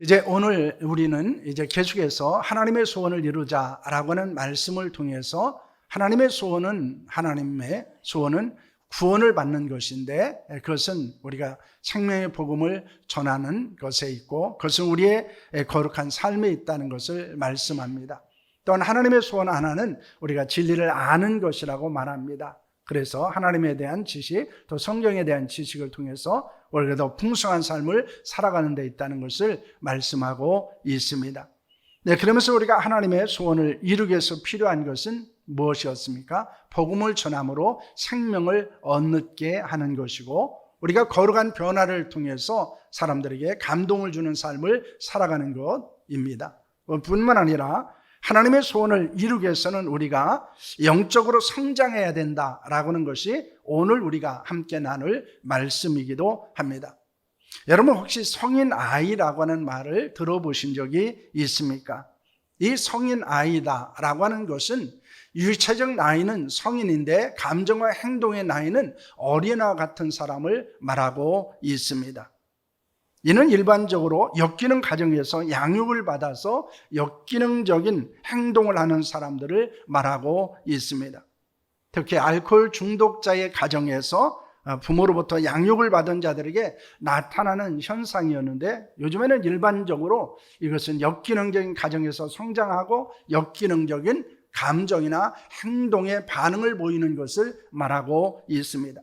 이제 오늘 우리는 이제 계속해서 하나님의 소원을 이루자라고 하는 말씀을 통해서 하나님의 소원은 구원을 받는 것인데, 그것은 우리가 생명의 복음을 전하는 것에 있고 그것은 우리의 거룩한 삶에 있다는 것을 말씀합니다. 또한 하나님의 소원 하나는 우리가 진리를 아는 것이라고 말합니다. 그래서 하나님에 대한 지식, 또 성경에 대한 지식을 통해서 우리가 더 풍성한 삶을 살아가는 데 있다는 것을 말씀하고 있습니다. 네, 그러면서 우리가 하나님의 소원을 이루기 위해서 필요한 것은 무엇이었습니까? 복음을 전함으로 생명을 얻게 하는 것이고, 우리가 거룩한 변화를 통해서 사람들에게 감동을 주는 삶을 살아가는 것입니다. 뿐만 아니라 하나님의 소원을 이루기 위해서는 우리가 영적으로 성장해야 된다라고 하는 것이 오늘 우리가 함께 나눌 말씀이기도 합니다. 여러분 혹시 성인 아이라고 하는 말을 들어보신 적이 있습니까? 이 성인 아이다라고 하는 것은 유체적 나이는 성인인데 감정과 행동의 나이는 어린아이와 같은 사람을 말하고 있습니다. 이는 일반적으로 역기능 가정에서 양육을 받아서 역기능적인 행동을 하는 사람들을 말하고 있습니다. 특히 알코올 중독자의 가정에서 부모로부터 양육을 받은 자들에게 나타나는 현상이었는데, 요즘에는 일반적으로 이것은 역기능적인 가정에서 성장하고 역기능적인 감정이나 행동의 반응을 보이는 것을 말하고 있습니다.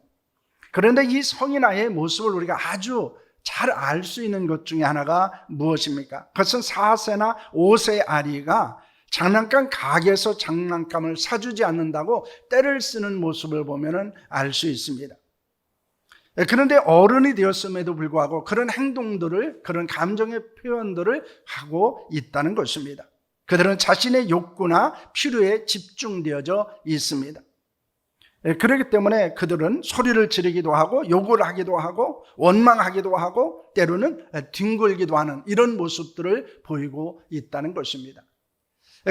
그런데 이 성인아이의 모습을 우리가 아주 잘 알 수 있는 것 중에 하나가 무엇입니까? 그것은 4세나 5세의 아이가 장난감 가게에서 장난감을 사주지 않는다고 떼를 쓰는 모습을 보면 알 수 있습니다. 그런데 어른이 되었음에도 불구하고 그런 행동들을, 그런 감정의 표현들을 하고 있다는 것입니다. 그들은 자신의 욕구나 필요에 집중되어져 있습니다. 그렇기 때문에 그들은 소리를 지르기도 하고 욕을 하기도 하고 원망하기도 하고 때로는 뒹굴기도 하는 이런 모습들을 보이고 있다는 것입니다.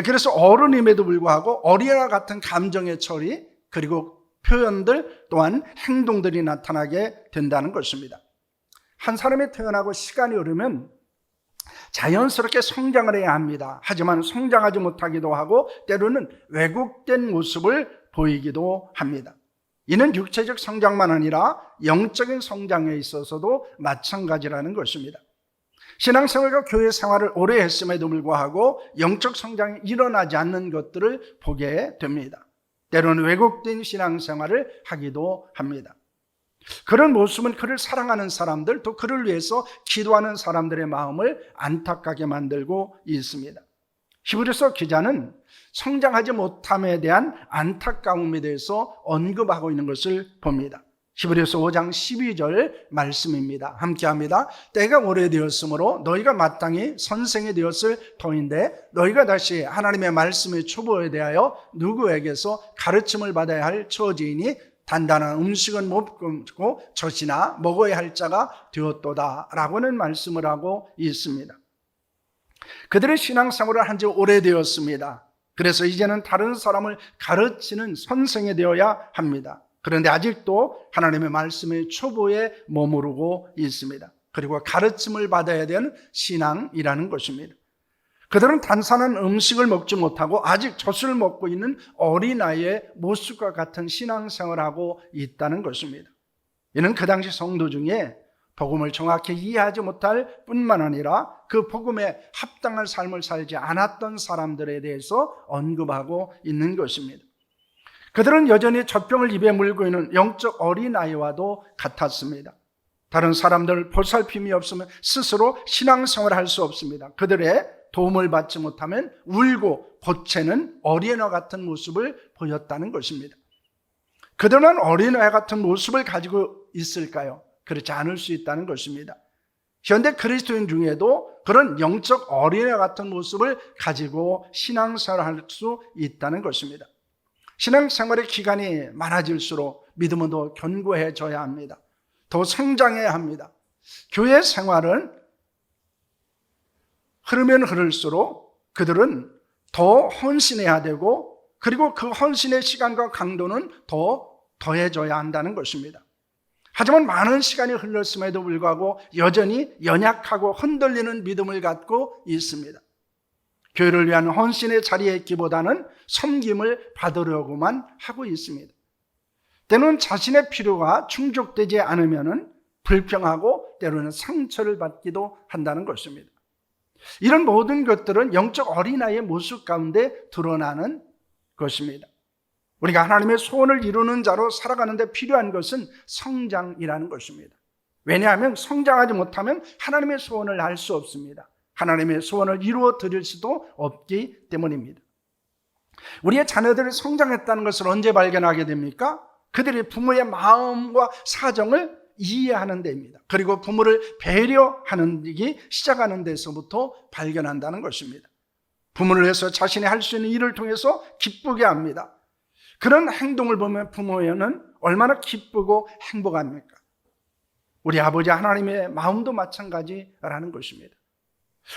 그래서 어른임에도 불구하고 어린아이와 같은 감정의 처리, 그리고 표현들 또한 행동들이 나타나게 된다는 것입니다. 한 사람이 태어나고 시간이 흐르면 자연스럽게 성장을 해야 합니다. 하지만 성장하지 못하기도 하고 때로는 왜곡된 모습을 보이기도 합니다. 이는 육체적 성장만 아니라 영적인 성장에 있어서도 마찬가지라는 것입니다. 신앙생활과 교회 생활을 오래 했음에도 불구하고 영적 성장이 일어나지 않는 것들을 보게 됩니다. 때로는 왜곡된 신앙생활을 하기도 합니다. 그런 모습은 그를 사랑하는 사람들, 또 그를 위해서 기도하는 사람들의 마음을 안타깝게 만들고 있습니다. 히브리서 기자는 성장하지 못함에 대한 안타까움에 대해서 언급하고 있는 것을 봅니다. 히브리서 5장 12절 말씀입니다. 함께합니다. 때가 오래되었으므로 너희가 마땅히 선생이 되었을 터인데 너희가 다시 하나님의 말씀의 초보에 대하여 누구에게서 가르침을 받아야 할 처지이니 단단한 음식은 못 끊고 젖이나 먹어야 할 자가 되었도다 라고는 말씀을 하고 있습니다. 그들의 신앙생활을 한 지 오래되었습니다. 그래서 이제는 다른 사람을 가르치는 선생이 되어야 합니다. 그런데 아직도 하나님의 말씀의 초보에 머무르고 있습니다. 그리고 가르침을 받아야 되는 신앙이라는 것입니다. 그들은 단순한 음식을 먹지 못하고 아직 젖을 먹고 있는 어린아이의 모습과 같은 신앙생활을 하고 있다는 것입니다. 이는 그 당시 성도 중에 복음을 정확히 이해하지 못할 뿐만 아니라 그 복음에 합당한 삶을 살지 않았던 사람들에 대해서 언급하고 있는 것입니다. 그들은 여전히 젖병을 입에 물고 있는 영적 어린아이와도 같았습니다. 다른 사람들을 보살핌이 없으면 스스로 신앙생활을 할 수 없습니다. 그들의 도움을 받지 못하면 울고 보채는 어린아이 같은 모습을 보였다는 것입니다. 그들은 어린아이 같은 모습을 가지고 있을까요? 그렇지 않을 수 있다는 것입니다. 현대 그리스도인 중에도 그런 영적 어린아이 같은 모습을 가지고 신앙생활을 할 수 있다는 것입니다. 신앙생활의 기간이 많아질수록 믿음은 더 견고해져야 합니다. 더 성장해야 합니다. 교회 생활은 흐르면 흐를수록 그들은 더 헌신해야 되고, 그리고 그 헌신의 시간과 강도는 더 더해져야 한다는 것입니다. 하지만 많은 시간이 흘렀음에도 불구하고 여전히 연약하고 흔들리는 믿음을 갖고 있습니다. 교회를 위한 헌신의 자리에 있기보다는 섬김을 받으려고만 하고 있습니다. 때로는 자신의 필요가 충족되지 않으면 불평하고 때로는 상처를 받기도 한다는 것입니다. 이런 모든 것들은 영적 어린아이의 모습 가운데 드러나는 것입니다. 우리가 하나님의 소원을 이루는 자로 살아가는 데 필요한 것은 성장이라는 것입니다. 왜냐하면 성장하지 못하면 하나님의 소원을 알 수 없습니다. 하나님의 소원을 이루어 드릴 수도 없기 때문입니다. 우리의 자녀들이 성장했다는 것을 언제 발견하게 됩니까? 그들이 부모의 마음과 사정을 이해하는 데입니다. 그리고 부모를 배려하는 일이 시작하는 데서부터 발견한다는 것입니다. 부모를 위해서 자신이 할 수 있는 일을 통해서 기쁘게 합니다. 그런 행동을 보면 부모는 얼마나 기쁘고 행복합니까? 우리 아버지 하나님의 마음도 마찬가지라는 것입니다.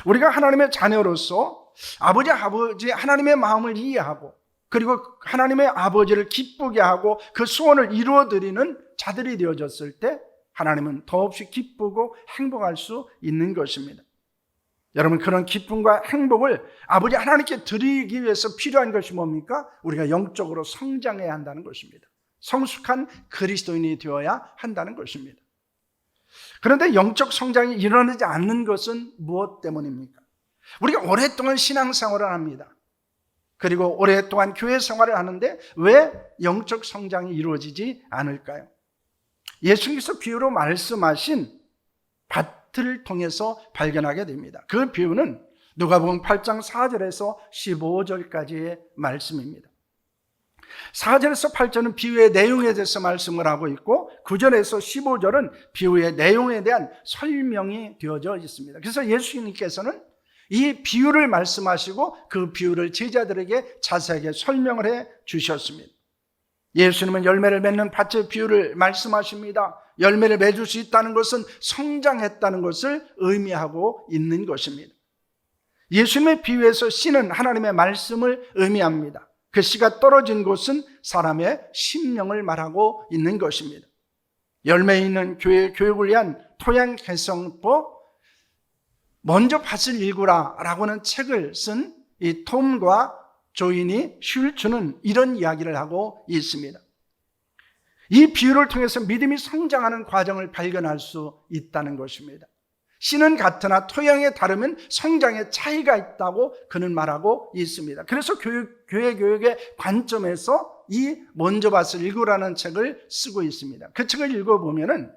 우리가 하나님의 자녀로서 아버지 하나님의 마음을 이해하고 그리고 하나님의 아버지를 기쁘게 하고 그 소원을 이루어드리는 자들이 되어졌을 때 하나님은 더없이 기쁘고 행복할 수 있는 것입니다. 여러분, 그런 기쁨과 행복을 아버지 하나님께 드리기 위해서 필요한 것이 뭡니까? 우리가 영적으로 성장해야 한다는 것입니다. 성숙한 그리스도인이 되어야 한다는 것입니다. 그런데 영적 성장이 일어나지 않는 것은 무엇 때문입니까? 우리가 오랫동안 신앙생활을 합니다. 그리고 오랫동안 교회 생활을 하는데 왜 영적 성장이 이루어지지 않을까요? 예수님께서 비유로 말씀하신 밭을 통해서 발견하게 됩니다. 그 비유는 누가복음 8장 4절에서 15절까지의 말씀입니다. 4절에서 8절은 비유의 내용에 대해서 말씀을 하고 있고 9절에서 15절은 비유의 내용에 대한 설명이 되어져 있습니다. 그래서 예수님께서는 이 비유를 말씀하시고 그 비유를 제자들에게 자세하게 설명을 해 주셨습니다. 예수님은 열매를 맺는 밭의 비유를 말씀하십니다. 열매를 맺을 수 있다는 것은 성장했다는 것을 의미하고 있는 것입니다. 예수님의 비유에서 씨는 하나님의 말씀을 의미합니다. 그 씨가 떨어진 곳은 사람의 심령을 말하고 있는 것입니다. 열매 있는 교회 교육을 위한 토양 개성법, 먼저 밭을 일구라 라고는 책을 쓴 이 톰과 조인이 슐츠는 이런 이야기를 하고 있습니다. 이 비유를 통해서 믿음이 성장하는 과정을 발견할 수 있다는 것입니다. 씨는 같으나 토양에 다르면 성장에 차이가 있다고 그는 말하고 있습니다. 그래서 교회 교육의 관점에서 이 먼저 밭을 읽으라는 책을 쓰고 있습니다. 그 책을 읽어보면은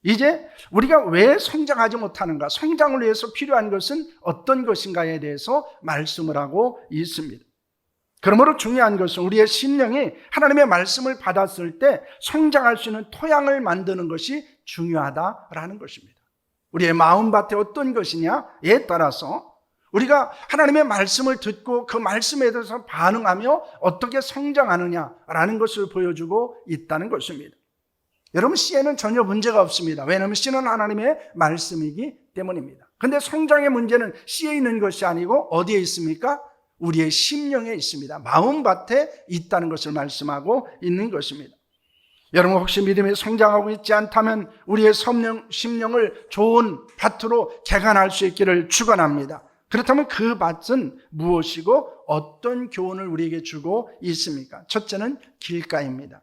이제 우리가 왜 성장하지 못하는가, 성장을 위해서 필요한 것은 어떤 것인가에 대해서 말씀을 하고 있습니다. 그러므로 중요한 것은 우리의 심령이 하나님의 말씀을 받았을 때 성장할 수 있는 토양을 만드는 것이 중요하다라는 것입니다. 우리의 마음밭에 어떤 것이냐에 따라서 우리가 하나님의 말씀을 듣고 그 말씀에 대해서 반응하며 어떻게 성장하느냐라는 것을 보여주고 있다는 것입니다. 여러분, 씨에는 전혀 문제가 없습니다. 왜냐하면 씨는 하나님의 말씀이기 때문입니다. 그런데 성장의 문제는 씨에 있는 것이 아니고 어디에 있습니까? 우리의 심령에 있습니다. 마음밭에 있다는 것을 말씀하고 있는 것입니다. 여러분, 혹시 믿음이 성장하고 있지 않다면 우리의 심령을 좋은 밭으로 개간할 수 있기를 축원합니다. 그렇다면 그 밭은 무엇이고 어떤 교훈을 우리에게 주고 있습니까? 첫째는 길가입니다.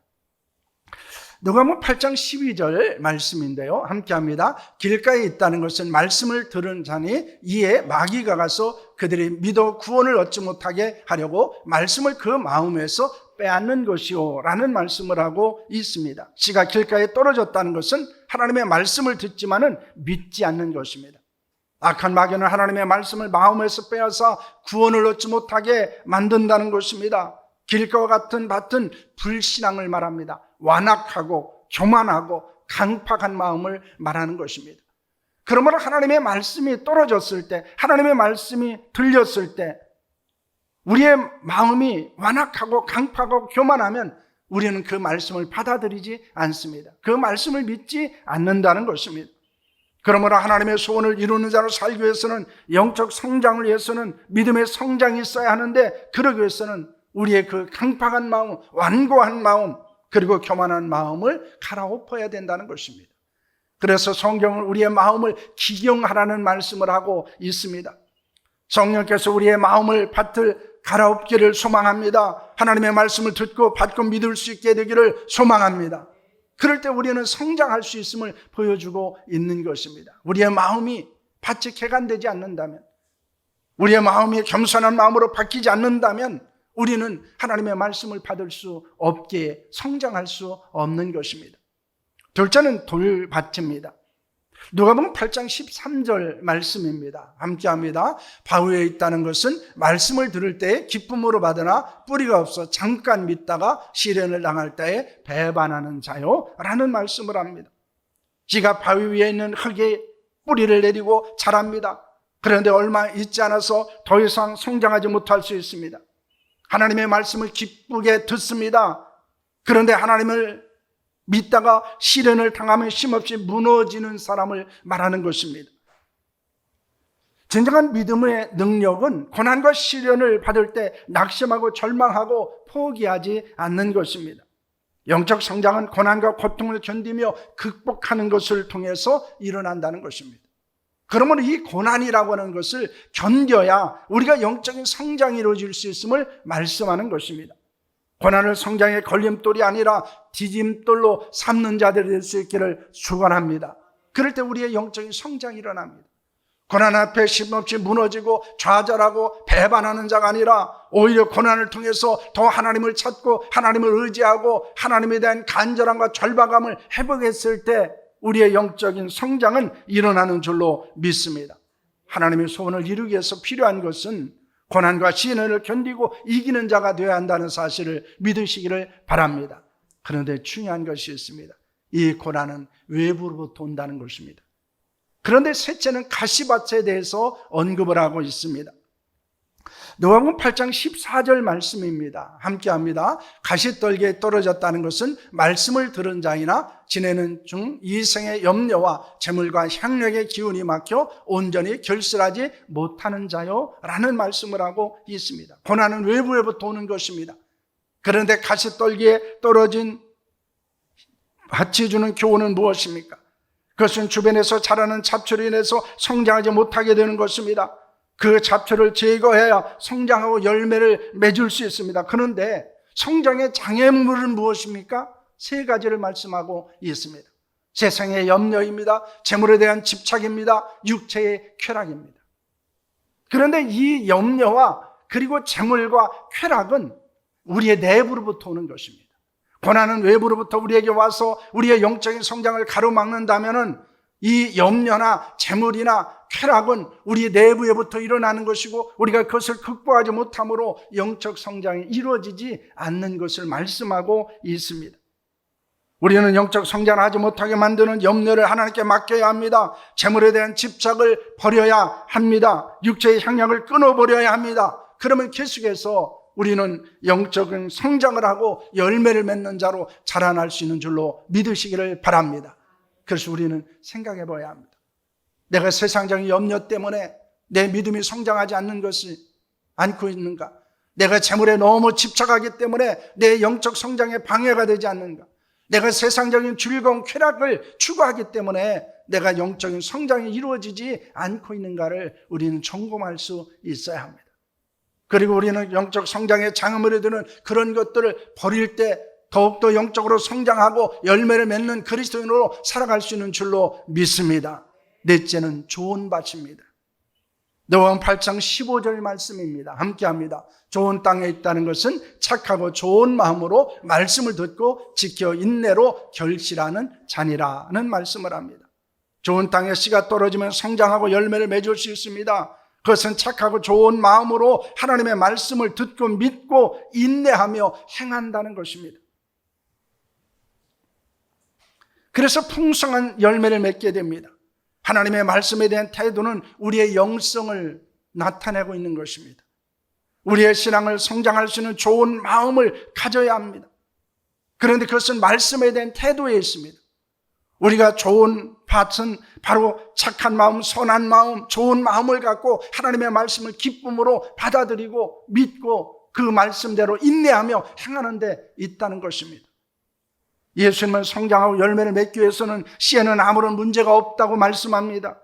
누가복음 8장 12절 말씀인데요, 함께합니다. 길가에 있다는 것은 말씀을 들은 자니 이에 마귀가 가서 그들이 믿어 구원을 얻지 못하게 하려고 말씀을 그 마음에서 빼앗는 것이요 라는 말씀을 하고 있습니다. 씨가 길가에 떨어졌다는 것은 하나님의 말씀을 듣지만은 믿지 않는 것입니다. 악한 마귀는 하나님의 말씀을 마음에서 빼앗아 구원을 얻지 못하게 만든다는 것입니다. 길가와 같은 밭은 불신앙을 말합니다. 완악하고 교만하고 강팍한 마음을 말하는 것입니다. 그러므로 하나님의 말씀이 떨어졌을 때, 하나님의 말씀이 들렸을 때 우리의 마음이 완악하고 강팍하고 교만하면 우리는 그 말씀을 받아들이지 않습니다. 그 말씀을 믿지 않는다는 것입니다. 그러므로 하나님의 소원을 이루는 자로 살기 위해서는, 영적 성장을 위해서는 믿음의 성장이 있어야 하는데, 그러기 위해서는 우리의 그 강팍한 마음, 완고한 마음, 그리고 교만한 마음을 갈아엎어야 된다는 것입니다. 그래서 성경은 우리의 마음을 기경하라는 말씀을 하고 있습니다. 성령께서 우리의 마음을 밭을 갈아엎기를 소망합니다. 하나님의 말씀을 듣고 받고 믿을 수 있게 되기를 소망합니다. 그럴 때 우리는 성장할 수 있음을 보여주고 있는 것입니다. 우리의 마음이 밭이 개간되지 않는다면, 우리의 마음이 겸손한 마음으로 바뀌지 않는다면 우리는 하나님의 말씀을 받을 수 없기에 성장할 수 없는 것입니다. 둘째는 돌밭입니다. 누가복음 8장 13절 말씀입니다. 함께합니다. 바위에 있다는 것은 말씀을 들을 때에 기쁨으로 받으나 뿌리가 없어 잠깐 믿다가 시련을 당할 때에 배반하는 자요 라는 말씀을 합니다. 지가 바위 위에 있는 흙에 뿌리를 내리고 자랍니다. 그런데 얼마 있지 않아서 더 이상 성장하지 못할 수 있습니다. 하나님의 말씀을 기쁘게 듣습니다. 그런데 하나님을 믿다가 시련을 당하면 쉼없이 무너지는 사람을 말하는 것입니다. 진정한 믿음의 능력은 고난과 시련을 받을 때 낙심하고 절망하고 포기하지 않는 것입니다. 영적 성장은 고난과 고통을 견디며 극복하는 것을 통해서 일어난다는 것입니다. 그러면 이 고난이라고 하는 것을 견뎌야 우리가 영적인 성장이 이루어질 수 있음을 말씀하는 것입니다. 고난을 성장의 걸림돌이 아니라 디딤돌로 삼는 자들이 될 수 있기를 축원합니다. 그럴 때 우리의 영적인 성장이 일어납니다. 고난 앞에 쉼없이 무너지고 좌절하고 배반하는 자가 아니라 오히려 고난을 통해서 더 하나님을 찾고 하나님을 의지하고 하나님에 대한 간절함과 절박함을 회복했을 때 우리의 영적인 성장은 일어나는 줄로 믿습니다. 하나님의 소원을 이루기 위해서 필요한 것은 고난과 시련을 견디고 이기는 자가 되어야 한다는 사실을 믿으시기를 바랍니다. 그런데 중요한 것이 있습니다. 이 고난은 외부로부터 온다는 것입니다. 그런데 셋째는 가시밭에 대해서 언급을 하고 있습니다. 누가복음 8장 14절 말씀입니다. 함께합니다. 가시떨기에 떨어졌다는 것은 말씀을 들은 자이나 지내는 중 이생의 염려와 재물과 향력의 기운이 막혀 온전히 결실하지 못하는 자요 라는 말씀을 하고 있습니다. 고난은 외부에부터 오는 것입니다. 그런데 가시떨기에 떨어진 밭이 주는 교훈은 무엇입니까? 그것은 주변에서 자라는 잡초로 인해서 성장하지 못하게 되는 것입니다. 그 잡초를 제거해야 성장하고 열매를 맺을 수 있습니다. 그런데 성장의 장애물은 무엇입니까? 세 가지를 말씀하고 있습니다. 세상의 염려입니다. 재물에 대한 집착입니다. 육체의 쾌락입니다. 그런데 이 염려와 그리고 재물과 쾌락은 우리의 내부로부터 오는 것입니다. 고난은 외부로부터 우리에게 와서 우리의 영적인 성장을 가로막는다면은 이 염려나 재물이나 쾌락은 우리 내부에부터 일어나는 것이고 우리가 그것을 극복하지 못함으로 영적 성장이 이루어지지 않는 것을 말씀하고 있습니다. 우리는 영적 성장을 하지 못하게 만드는 염려를 하나님께 맡겨야 합니다. 재물에 대한 집착을 버려야 합니다. 육체의 향락을 끊어버려야 합니다. 그러면 계속해서 우리는 영적인 성장을 하고 열매를 맺는 자로 자라날 수 있는 줄로 믿으시기를 바랍니다. 그래서 우리는 생각해 봐야 합니다. 내가 세상적인 염려 때문에 내 믿음이 성장하지 않는 것이 않고 있는가? 내가 재물에 너무 집착하기 때문에 내 영적 성장에 방해가 되지 않는가? 내가 세상적인 즐거운 쾌락을 추구하기 때문에 내가 영적인 성장이 이루어지지 않고 있는가를 우리는 점검할 수 있어야 합니다. 그리고 우리는 영적 성장에 장애물이 되는 그런 것들을 버릴 때 더욱더 영적으로 성장하고 열매를 맺는 그리스도인으로 살아갈 수 있는 줄로 믿습니다. 넷째는 좋은 밭입니다. 누가복음 8장 15절 말씀입니다. 함께합니다. 좋은 땅에 있다는 것은 착하고 좋은 마음으로 말씀을 듣고 지켜 인내로 결실하는 자니라는 말씀을 합니다. 좋은 땅에 씨가 떨어지면 성장하고 열매를 맺을 수 있습니다. 그것은 착하고 좋은 마음으로 하나님의 말씀을 듣고 믿고 인내하며 행한다는 것입니다. 그래서 풍성한 열매를 맺게 됩니다. 하나님의 말씀에 대한 태도는 우리의 영성을 나타내고 있는 것입니다. 우리의 신앙을 성장할 수 있는 좋은 마음을 가져야 합니다. 그런데 그것은 말씀에 대한 태도에 있습니다. 우리가 좋은 밭은 바로 착한 마음, 선한 마음, 좋은 마음을 갖고 하나님의 말씀을 기쁨으로 받아들이고 믿고 그 말씀대로 인내하며 행하는 데 있다는 것입니다. 예수님은 성장하고 열매를 맺기 위해서는 씨에는 아무런 문제가 없다고 말씀합니다.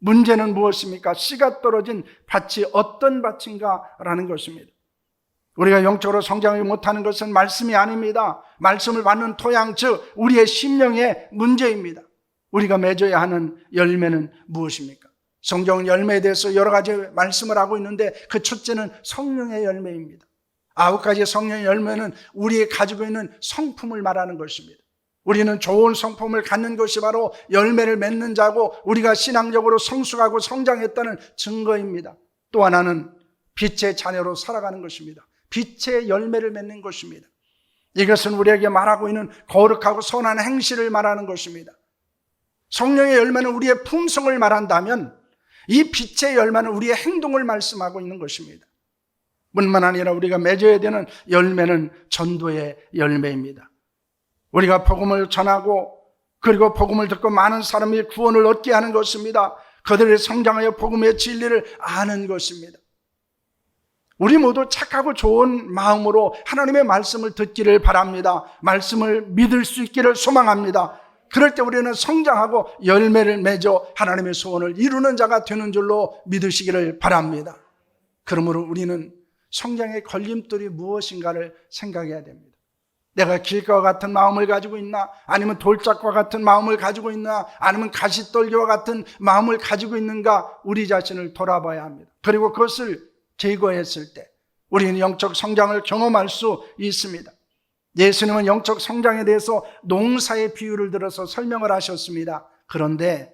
문제는 무엇입니까? 씨가 떨어진 밭이 어떤 밭인가라는 것입니다. 우리가 영적으로 성장하지 못하는 것은 말씀이 아닙니다. 말씀을 받는 토양, 즉 우리의 심령의 문제입니다. 우리가 맺어야 하는 열매는 무엇입니까? 성경은 열매에 대해서 여러 가지 말씀을 하고 있는데 그 첫째는 성령의 열매입니다. 9가지 성령의 열매는 우리가 가지고 있는 성품을 말하는 것입니다. 우리는 좋은 성품을 갖는 것이 바로 열매를 맺는 자고 우리가 신앙적으로 성숙하고 성장했다는 증거입니다. 또 하나는 빛의 자녀로 살아가는 것입니다. 빛의 열매를 맺는 것입니다. 이것은 우리에게 말하고 있는 거룩하고 선한 행실을 말하는 것입니다. 성령의 열매는 우리의 품성을 말한다면 이 빛의 열매는 우리의 행동을 말씀하고 있는 것입니다. 뿐만 아니라 우리가 맺어야 되는 열매는 전도의 열매입니다. 우리가 복음을 전하고 그리고 복음을 듣고 많은 사람이 구원을 얻게 하는 것입니다. 그들을 성장하여 복음의 진리를 아는 것입니다. 우리 모두 착하고 좋은 마음으로 하나님의 말씀을 듣기를 바랍니다. 말씀을 믿을 수 있기를 소망합니다. 그럴 때 우리는 성장하고 열매를 맺어 하나님의 소원을 이루는 자가 되는 줄로 믿으시기를 바랍니다. 그러므로 우리는 성장의 걸림돌이 무엇인가를 생각해야 됩니다. 내가 길과 같은 마음을 가지고 있나? 아니면 돌짝과 같은 마음을 가지고 있나? 아니면 가시떨기와 같은 마음을 가지고 있는가? 우리 자신을 돌아봐야 합니다. 그리고 그것을 제거했을 때 우리는 영적 성장을 경험할 수 있습니다. 예수님은 영적 성장에 대해서 농사의 비유를 들어서 설명을 하셨습니다. 그런데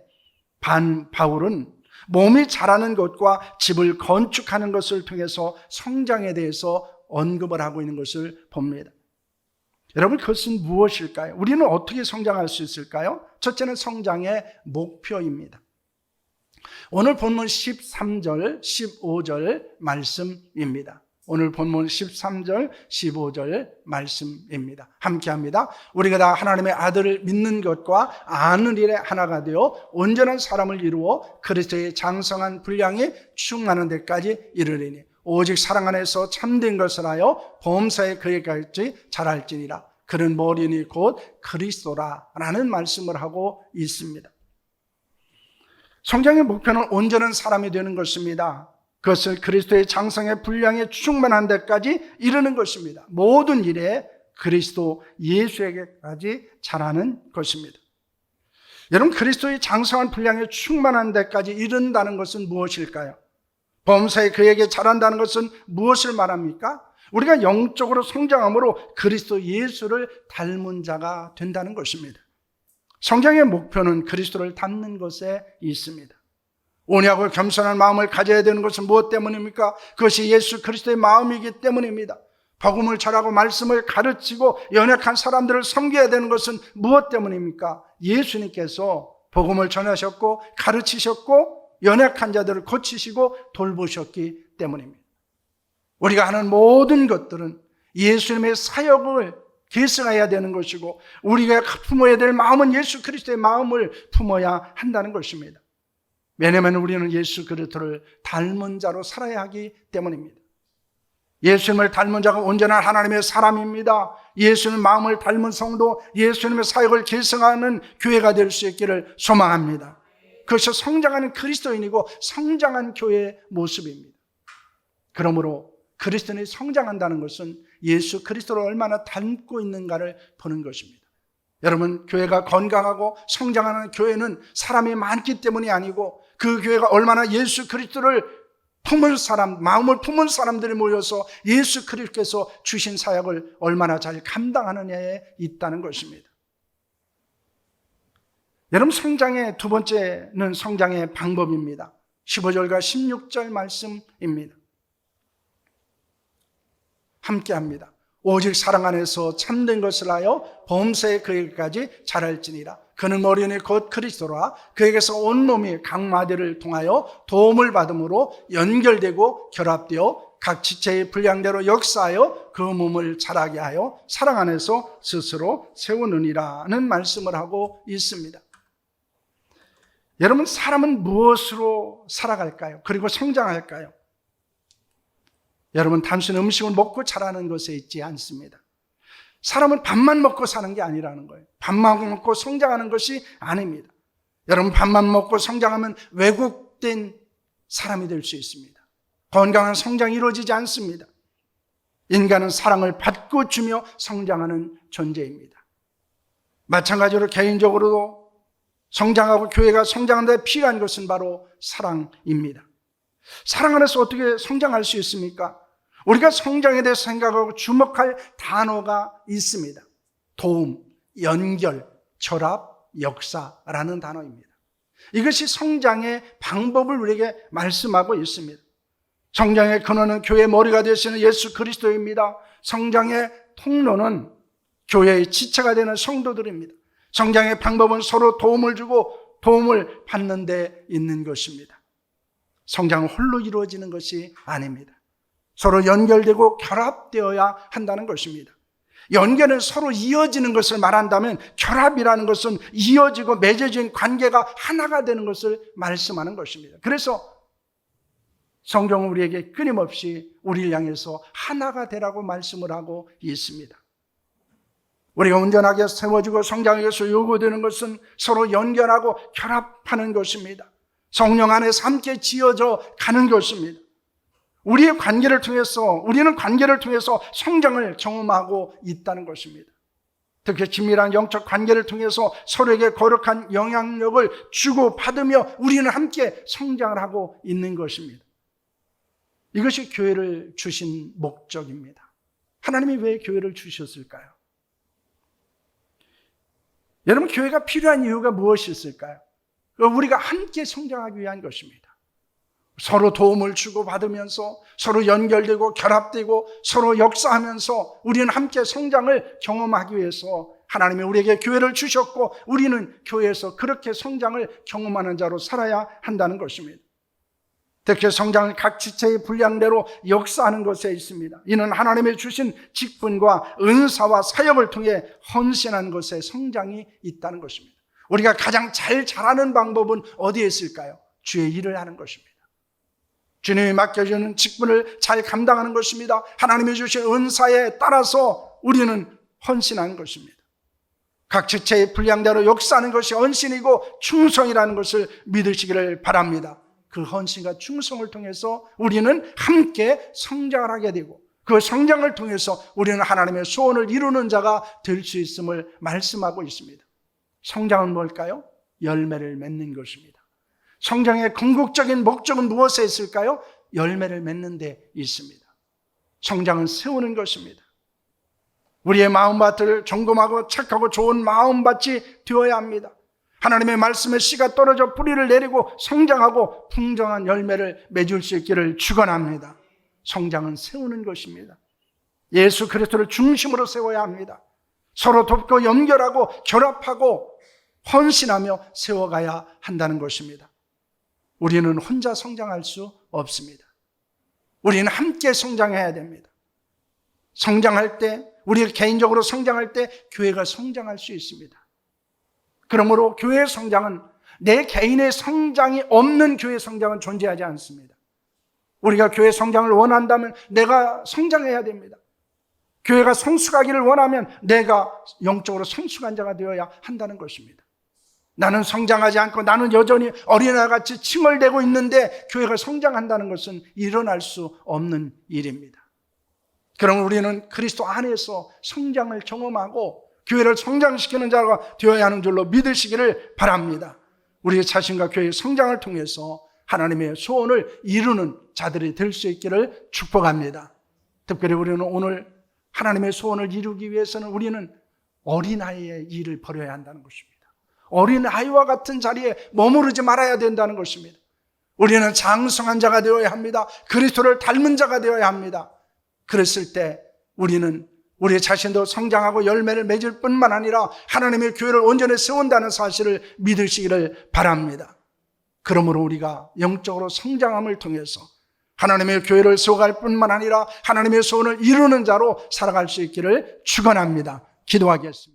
바울은 몸이 자라는 것과 집을 건축하는 것을 통해서 성장에 대해서 언급을 하고 있는 것을 봅니다. 여러분, 그것은 무엇일까요? 우리는 어떻게 성장할 수 있을까요? 첫째는 성장의 목표입니다. 오늘 본문 13절, 15절 말씀입니다. 오늘 본문 13절, 15절 말씀입니다. 함께 합니다. 우리가 다 하나님의 아들을 믿는 것과 아는 일에 하나가 되어 온전한 사람을 이루어 그리스도의 장성한 분량이 충만한 데까지 이르리니 오직 사랑 안에서 참된 것을 하여 범사에 그에까지 자랄지니라. 그는 머리니 곧 그리스도라 라는 말씀을 하고 있습니다. 성장의 목표는 온전한 사람이 되는 것입니다. 그것을 그리스도의 장성의 분량에 충만한 데까지 이르는 것입니다. 모든 일에 그리스도 예수에게까지 자라는 것입니다. 여러분, 그리스도의 장성한 분량에 충만한 데까지 이른다는 것은 무엇일까요? 범사에 그에게 자란다는 것은 무엇을 말합니까? 우리가 영적으로 성장함으로 그리스도 예수를 닮은 자가 된다는 것입니다. 성장의 목표는 그리스도를 닮는 것에 있습니다. 온유하고 겸손한 마음을 가져야 되는 것은 무엇 때문입니까? 그것이 예수 그리스도의 마음이기 때문입니다. 복음을 전하고 말씀을 가르치고 연약한 사람들을 섬겨야 되는 것은 무엇 때문입니까? 예수님께서 복음을 전하셨고 가르치셨고 연약한 자들을 고치시고 돌보셨기 때문입니다. 우리가 하는 모든 것들은 예수님의 사역을 계승해야 되는 것이고 우리가 품어야 될 마음은 예수 그리스도의 마음을 품어야 한다는 것입니다. 왜냐하면 우리는 예수 그리스도를 닮은 자로 살아야 하기 때문입니다. 예수님을 닮은 자가 온전한 하나님의 사람입니다. 예수님 마음을 닮은 성도, 예수님의 사역을 계승하는 교회가 될 수 있기를 소망합니다. 그것이 성장하는 그리스도인이고 성장한 교회의 모습입니다. 그러므로 그리스도인이 성장한다는 것은 예수 그리스도를 얼마나 닮고 있는가를 보는 것입니다. 여러분, 교회가 건강하고 성장하는 교회는 사람이 많기 때문이 아니고 그 교회가 얼마나 예수 그리스도를 품은 사람, 마음을 품은 사람들이 모여서 예수 그리스도께서 주신 사역을 얼마나 잘 감당하느냐에 있다는 것입니다. 여러분, 성장의 두 번째는 성장의 방법입니다. 15절과 16절 말씀입니다. 함께합니다. 오직 사랑 안에서 참된 것을 하여 범사에 그에게까지 자랄지니라. 그는 머리니 곧 그리스도라. 그에게서 온몸이 각 마디를 통하여 도움을 받음으로 연결되고 결합되어 각 지체의 분량대로 역사하여 그 몸을 자라게 하여 사랑 안에서 스스로 세우느니라는 말씀을 하고 있습니다. 여러분, 사람은 무엇으로 살아갈까요? 그리고 성장할까요? 여러분, 단순히 음식을 먹고 자라는 것에 있지 않습니다. 사람은 밥만 먹고 사는 게 아니라는 거예요. 밥만 먹고 성장하는 것이 아닙니다. 여러분, 밥만 먹고 성장하면 왜곡된 사람이 될 수 있습니다. 건강한 성장이 이루어지지 않습니다. 인간은 사랑을 받고 주며 성장하는 존재입니다. 마찬가지로 개인적으로도 성장하고 교회가 성장하는 데 필요한 것은 바로 사랑입니다. 사랑 안에서 어떻게 성장할 수 있습니까? 우리가 성장에 대해서 생각하고 주목할 단어가 있습니다. 도움, 연결, 결합, 역사라는 단어입니다. 이것이 성장의 방법을 우리에게 말씀하고 있습니다. 성장의 근원은 교회의 머리가 되시는 예수 그리스도입니다. 성장의 통로는 교회의 지체가 되는 성도들입니다. 성장의 방법은 서로 도움을 주고 도움을 받는 데 있는 것입니다. 성장은 홀로 이루어지는 것이 아닙니다. 서로 연결되고 결합되어야 한다는 것입니다. 연결은 서로 이어지는 것을 말한다면, 결합이라는 것은 이어지고 맺어진 관계가 하나가 되는 것을 말씀하는 것입니다. 그래서 성경은 우리에게 끊임없이 우리를 향해서 하나가 되라고 말씀을 하고 있습니다. 우리가 온전하게 세워지고 성장하기 위해서 요구되는 것은 서로 연결하고 결합하는 것입니다. 성령 안에서 함께 지어져 가는 것입니다. 우리의 관계를 통해서, 우리는 관계를 통해서 성장을 경험하고 있다는 것입니다. 특히 긴밀한 영적 관계를 통해서 서로에게 거룩한 영향력을 주고받으며 우리는 함께 성장을 하고 있는 것입니다. 이것이 교회를 주신 목적입니다. 하나님이 왜 교회를 주셨을까요? 여러분, 교회가 필요한 이유가 무엇이 있을까요? 우리가 함께 성장하기 위한 것입니다. 서로 도움을 주고받으면서 서로 연결되고 결합되고 서로 역사하면서 우리는 함께 성장을 경험하기 위해서 하나님이 우리에게 교회를 주셨고, 우리는 교회에서 그렇게 성장을 경험하는 자로 살아야 한다는 것입니다. 특히 성장은 각 지체의 분량대로 역사하는 것에 있습니다. 이는 하나님이 주신 직분과 은사와 사역을 통해 헌신한 것에 성장이 있다는 것입니다. 우리가 가장 잘 자라는 방법은 어디에 있을까요? 주의 일을 하는 것입니다. 주님이 맡겨주는 직분을 잘 감당하는 것입니다. 하나님이 주신 은사에 따라서 우리는 헌신하는 것입니다. 각 지체의 분량대로 역사하는 것이 헌신이고 충성이라는 것을 믿으시기를 바랍니다. 그 헌신과 충성을 통해서 우리는 함께 성장을 하게 되고, 그 성장을 통해서 우리는 하나님의 소원을 이루는 자가 될 수 있음을 말씀하고 있습니다. 성장은 뭘까요? 열매를 맺는 것입니다. 성장의 궁극적인 목적은 무엇에 있을까요? 열매를 맺는 데 있습니다. 성장은 세우는 것입니다. 우리의 마음밭을 점검하고 착하고 좋은 마음밭이 되어야 합니다. 하나님의 말씀에 씨가 떨어져 뿌리를 내리고 성장하고 풍성한 열매를 맺을 수 있기를 축원합니다. 성장은 세우는 것입니다. 예수 그리스도를 중심으로 세워야 합니다. 서로 돕고 연결하고 결합하고 헌신하며 세워가야 한다는 것입니다. 우리는 혼자 성장할 수 없습니다. 우리는 함께 성장해야 됩니다. 성장할 때, 우리가 개인적으로 성장할 때 교회가 성장할 수 있습니다. 그러므로 교회의 성장은, 내 개인의 성장이 없는 교회의 성장은 존재하지 않습니다. 우리가 교회 성장을 원한다면 내가 성장해야 됩니다. 교회가 성숙하기를 원하면 내가 영적으로 성숙한 자가 되어야 한다는 것입니다. 나는 성장하지 않고 나는 여전히 어린아이같이 칭얼대고 있는데 교회가 성장한다는 것은 일어날 수 없는 일입니다. 그럼 우리는 그리스도 안에서 성장을 경험하고 교회를 성장시키는 자가 되어야 하는 줄로 믿으시기를 바랍니다. 우리 자신과 교회의 성장을 통해서 하나님의 소원을 이루는 자들이 될 수 있기를 축복합니다. 특별히 우리는 오늘 하나님의 소원을 이루기 위해서는 우리는 어린아이의 일을 버려야 한다는 것입니다. 어린아이와 같은 자리에 머무르지 말아야 된다는 것입니다. 우리는 장성한 자가 되어야 합니다. 그리스도를 닮은 자가 되어야 합니다. 그랬을 때 우리는 우리 자신도 성장하고 열매를 맺을 뿐만 아니라 하나님의 교회를 온전히 세운다는 사실을 믿으시기를 바랍니다. 그러므로 우리가 영적으로 성장함을 통해서 하나님의 교회를 세워갈 뿐만 아니라 하나님의 소원을 이루는 자로 살아갈 수 있기를 축원합니다. 기도하겠습니다.